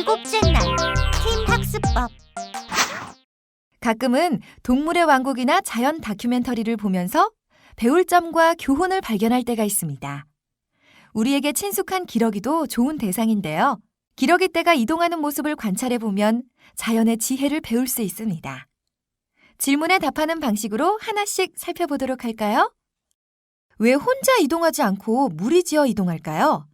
일곱째 날 팀 학습법. 가끔은 동물의 왕국이나 자연 다큐멘터리를 보면서 배울 점과 교훈을 발견할 때가 있습니다. 우리에게 친숙한 기러기도 좋은 대상인데요. 기러기 떼가 이동하는 모습을 관찰해보면 자연의 지혜를 배울 수 있습니다. 질문에 답하는 방식으로 하나씩 살펴보도록 할까요? 왜 혼자 이동하지 않고 무리지어 이동할까요?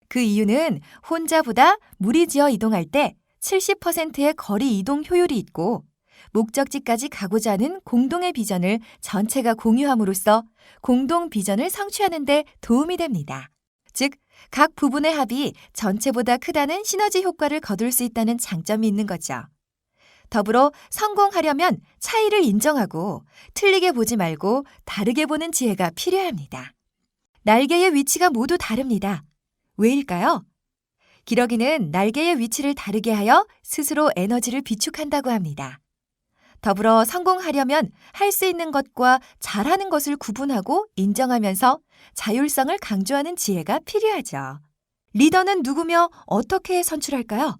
그 이유는 혼자보다 무리지어 이동할 때 70%의 거리 이동 효율이 있고 목적지까지 가고자 하는 공동의 비전을 전체가 공유함으로써 공동 비전을 성취하는 데 도움이 됩니다. 즉, 각 부분의 합이 전체보다 크다는 시너지 효과를 거둘 수 있다는 장점이 있는 거죠. 더불어 성공하려면 차이를 인정하고 틀리게 보지 말고 다르게 보는 지혜가 필요합니다. 날개의 위치가 모두 다릅니다. 왜일까요? 기러기는 날개의 위치를 다르게 하여 스스로 에너지를 비축한다고 합니다. 더불어 성공하려면 할 수 있는 것과 잘하는 것을 구분하고 인정하면서 자율성을 강조하는 지혜가 필요하죠. 리더는 누구며 어떻게 선출할까요?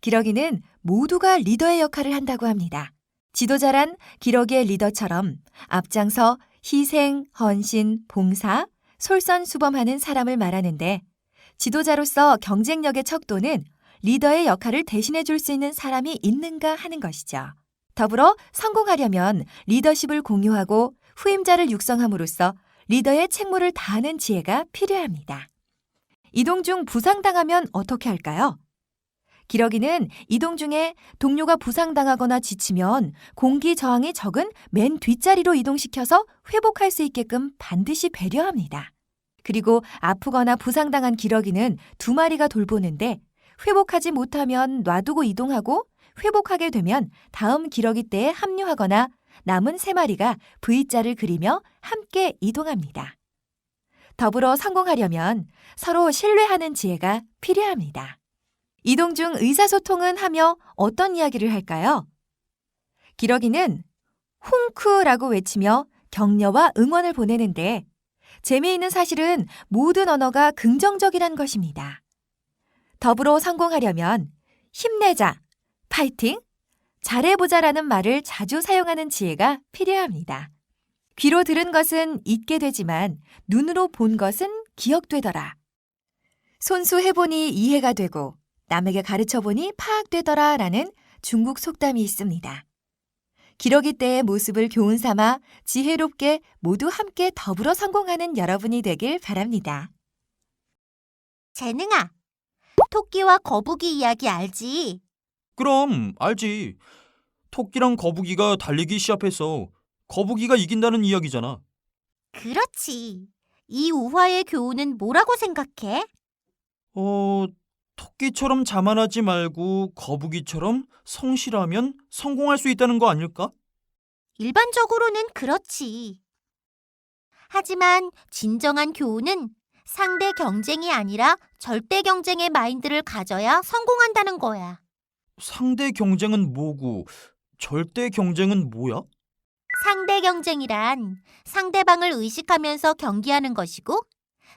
기러기는 모두가 리더의 역할을 한다고 합니다. 지도자란 기러기의 리더처럼 앞장서 희생, 헌신, 봉사, 솔선수범하는 사람을 말하는데 지도자로서 경쟁력의 척도는 리더의 역할을 대신해 줄 수 있는 사람이 있는가 하는 것이죠. 더불어 성공하려면 리더십을 공유하고 후임자를 육성함으로써 리더의 책무를 다하는 지혜가 필요합니다. 이동 중 부상당하면 어떻게 할까요? 기러기는 이동 중에 동료가 부상당하거나 지치면 공기 저항이 적은 맨 뒷자리로 이동시켜서 회복할 수 있게끔 반드시 배려합니다. 그리고 아프거나 부상당한 기러기는 2마리가 돌보는데 회복하지 못하면 놔두고 이동하고 회복하게 되면 다음 기러기 떼에 합류하거나 남은 3마리가 V자를 그리며 함께 이동합니다. 더불어 성공하려면 서로 신뢰하는 지혜가 필요합니다. 이동 중 의사소통은 하며 어떤 이야기를 할까요? 기러기는 홈크라고 외치며 격려와 응원을 보내는데 재미있는 사실은 모든 언어가 긍정적이란 것입니다. 더불어 성공하려면 힘내자, 파이팅, 잘해보자라는 말을 자주 사용하는 지혜가 필요합니다. 귀로 들은 것은 잊게 되지만 눈으로 본 것은 기억되더라. 손수해보니 이해가 되고 남에게 가르쳐보니 파악되더라 라는 중국 속담이 있습니다. 기러기 떼의 모습을 교훈 삼아 지혜롭게 모두 함께 더불어 성공하는 여러분이 되길 바랍니다. 재능아, 토끼와 거북이 이야기 알지? 그럼 알지. 토끼랑 거북이가 달리기 시합해서 거북이가 이긴다는 이야기잖아. 그렇지. 이 우화의 교훈은 뭐라고 생각해? 토끼처럼 자만하지 말고 거북이처럼 성실하면 성공할 수 있다는 거 아닐까? 일반적으로는 그렇지. 하지만 진정한 교훈은 상대 경쟁이 아니라 절대 경쟁의 마인드를 가져야 성공한다는 거야. 상대 경쟁은 뭐고 절대 경쟁은 뭐야? 상대 경쟁이란 상대방을 의식하면서 경기하는 것이고,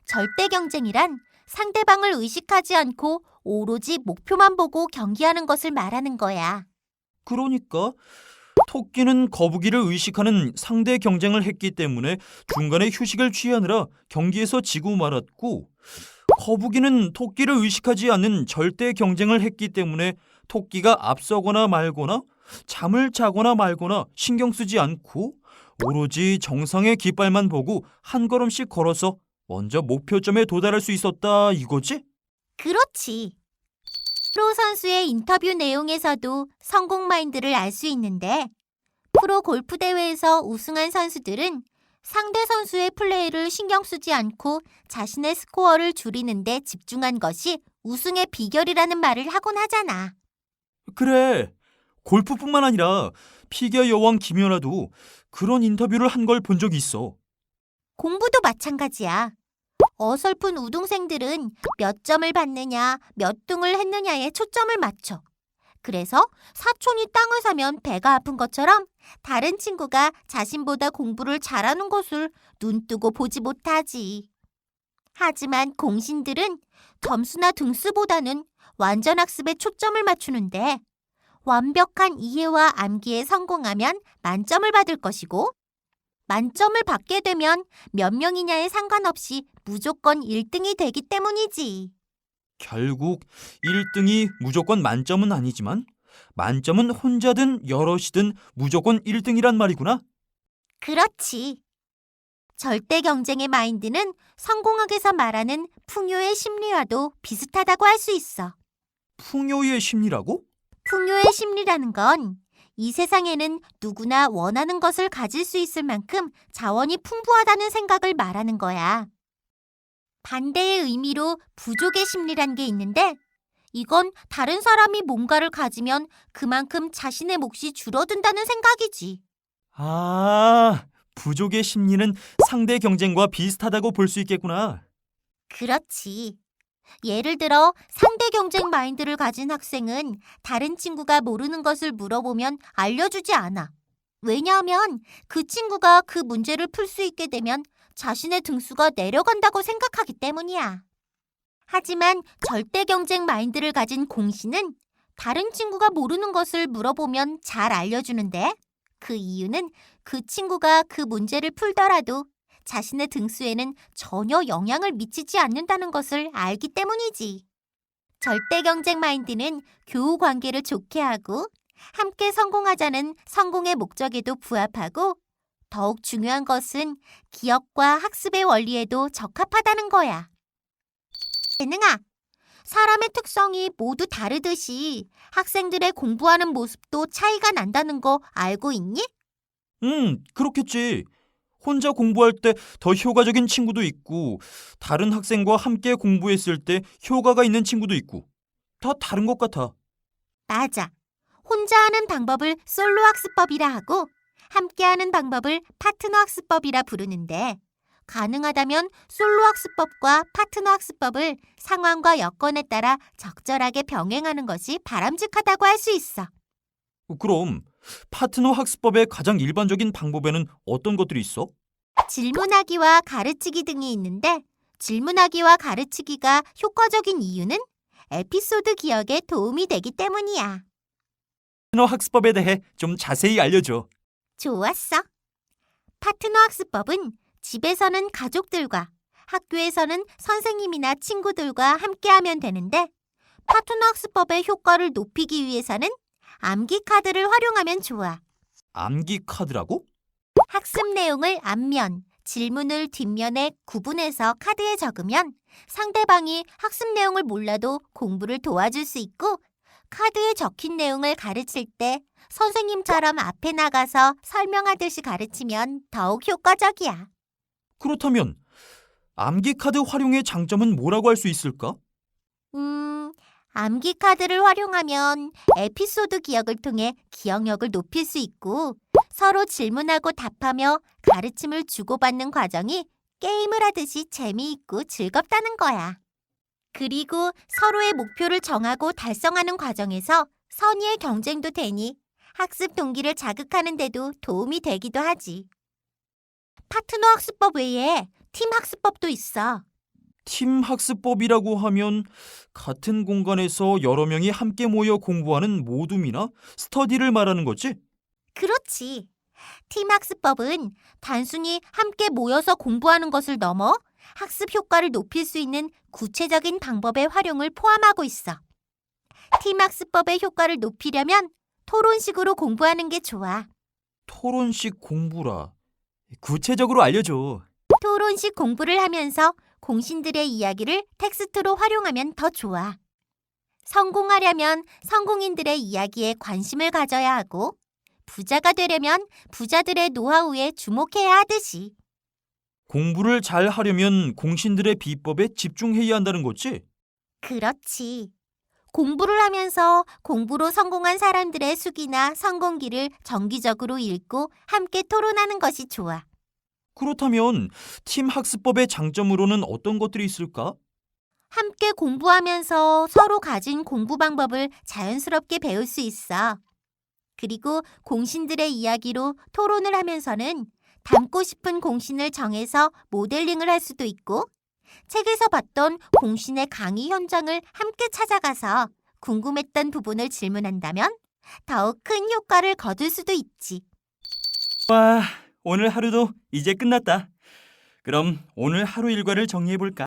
절대 경쟁이란 상대방을 의식하지 않고 오로지 목표만 보고 경기하는 것을 말하는 거야. 그러니까 토끼는 거북이를 의식하는 상대 경쟁을 했기 때문에 중간에 휴식을 취하느라 경기에서 지고 말았고, 거북이는 토끼를 의식하지 않는 절대 경쟁을 했기 때문에 토끼가 앞서거나 말거나 잠을 자거나 말거나 신경 쓰지 않고 오로지 정상의 깃발만 보고 한 걸음씩 걸어서 먼저 목표점에 도달할 수 있었다 이거지? 그렇지. 프로 선수의 인터뷰 내용에서도 성공 마인드를 알 수 있는데, 프로 골프 대회에서 우승한 선수들은 상대 선수의 플레이를 신경 쓰지 않고 자신의 스코어를 줄이는 데 집중한 것이 우승의 비결이라는 말을 하곤 하잖아. 그래. 골프뿐만 아니라 피겨 여왕 김연아도 그런 인터뷰를 한 걸 본 적이 있어. 공부도 마찬가지야. 어설픈 우등생들은 몇 점을 받느냐, 몇 등을 했느냐에 초점을 맞춰. 그래서 사촌이 땅을 사면 배가 아픈 것처럼 다른 친구가 자신보다 공부를 잘하는 것을 눈뜨고 보지 못하지. 하지만 공신들은 점수나 등수보다는 완전 학습에 초점을 맞추는데 완벽한 이해와 암기에 성공하면 만점을 받을 것이고 만점을 받게 되면 몇 명이냐에 상관없이 무조건 1등이 되기 때문이지. 결국 1등이 무조건 만점은 아니지만 만점은 혼자든 여럿이든 무조건 1등이란 말이구나. 그렇지. 절대 경쟁의 마인드는 성공학에서 말하는 풍요의 심리와도 비슷하다고 할 수 있어. 풍요의 심리라고? 풍요의 심리라는 건 이 세상에는 누구나 원하는 것을 가질 수 있을 만큼 자원이 풍부하다는 생각을 말하는 거야. 반대의 의미로 부족의 심리란 게 있는데 이건 다른 사람이 뭔가를 가지면 그만큼 자신의 몫이 줄어든다는 생각이지. 아, 부족의 심리는 상대 경쟁과 비슷하다고 볼 수 있겠구나. 그렇지. 예를 들어 상대 경쟁 마인드를 가진 학생은 다른 친구가 모르는 것을 물어보면 알려주지 않아. 왜냐하면 그 친구가 그 문제를 풀 수 있게 되면 자신의 등수가 내려간다고 생각하기 때문이야. 하지만 절대 경쟁 마인드를 가진 공신은 다른 친구가 모르는 것을 물어보면 잘 알려주는데 그 이유는 그 친구가 그 문제를 풀더라도 자신의 등수에는 전혀 영향을 미치지 않는다는 것을 알기 때문이지. 절대 경쟁 마인드는 교우 관계를 좋게 하고 함께 성공하자는 성공의 목적에도 부합하고 더욱 중요한 것은 기억과 학습의 원리에도 적합하다는 거야. 재능아, 사람의 특성이 모두 다르듯이 학생들의 공부하는 모습도 차이가 난다는 거 알고 있니? 그렇겠지. 혼자 공부할 때 더 효과적인 친구도 있고 다른 학생과 함께 공부했을 때 효과가 있는 친구도 있고 다 다른 것 같아. 맞아. 혼자 하는 방법을 솔로 학습법이라 하고 함께 하는 방법을 파트너 학습법이라 부르는데 가능하다면 솔로 학습법과 파트너 학습법을 상황과 여건에 따라 적절하게 병행하는 것이 바람직하다고 할 수 있어. 그럼 파트너 학습법의 가장 일반적인 방법에는 어떤 것들이 있어? 질문하기와 가르치기 등이 있는데 질문하기와 가르치기가 효과적인 이유는 에피소드 기억에 도움이 되기 때문이야. 파트너 학습법에 대해 좀 자세히 알려줘. 좋았어. 파트너 학습법은 집에서는 가족들과 학교에서는 선생님이나 친구들과 함께하면 되는데 파트너 학습법의 효과를 높이기 위해서는 암기 카드를 활용하면 좋아. 암기 카드라고? 학습 내용을 앞면, 질문을 뒷면에 구분해서 카드에 적으면 상대방이 학습 내용을 몰라도 공부를 도와줄 수 있고 카드에 적힌 내용을 가르칠 때 선생님처럼 앞에 나가서 설명하듯이 가르치면 더욱 효과적이야. 그렇다면 암기 카드 활용의 장점은 뭐라고 할 수 있을까? 암기 카드를 활용하면 에피소드 기억을 통해 기억력을 높일 수 있고 서로 질문하고 답하며 가르침을 주고받는 과정이 게임을 하듯이 재미있고 즐겁다는 거야. 그리고 서로의 목표를 정하고 달성하는 과정에서 선의의 경쟁도 되니 학습 동기를 자극하는 데도 도움이 되기도 하지. 파트너 학습법 외에 팀 학습법도 있어. 팀 학습법이라고 하면 같은 공간에서 여러 명이 함께 모여 공부하는 모둠이나 스터디를 말하는 거지? 그렇지. 팀 학습법은 단순히 함께 모여서 공부하는 것을 넘어 학습 효과를 높일 수 있는 구체적인 방법의 활용을 포함하고 있어. 팀 학습법의 효과를 높이려면 토론식으로 공부하는 게 좋아. 토론식 공부라. 구체적으로 알려줘. 토론식 공부를 하면서 공신들의 이야기를 텍스트로 활용하면 더 좋아. 성공하려면 성공인들의 이야기에 관심을 가져야 하고 부자가 되려면 부자들의 노하우에 주목해야 하듯이. 공부를 잘 하려면 공신들의 비법에 집중해야 한다는 거지? 그렇지. 공부를 하면서 공부로 성공한 사람들의 수기나 성공기를 정기적으로 읽고 함께 토론하는 것이 좋아. 그렇다면 팀 학습법의 장점으로는 어떤 것들이 있을까? 함께 공부하면서 서로 가진 공부 방법을 자연스럽게 배울 수 있어. 그리고 공신들의 이야기로 토론을 하면서는 닮고 싶은 공신을 정해서 모델링을 할 수도 있고 책에서 봤던 공신의 강의 현장을 함께 찾아가서 궁금했던 부분을 질문한다면 더욱 큰 효과를 거둘 수도 있지. 와, 오늘 하루도 이제 끝났다. 그럼 오늘 하루 일과를 정리해볼까?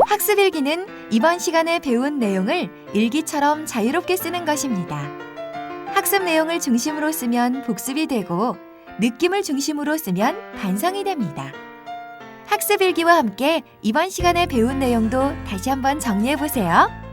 학습 일기는 이번 시간에 배운 내용을 일기처럼 자유롭게 쓰는 것입니다. 학습 내용을 중심으로 쓰면 복습이 되고 느낌을 중심으로 쓰면 반성이 됩니다. 학습 일기와 함께 이번 시간에 배운 내용도 다시 한번 정리해 보세요.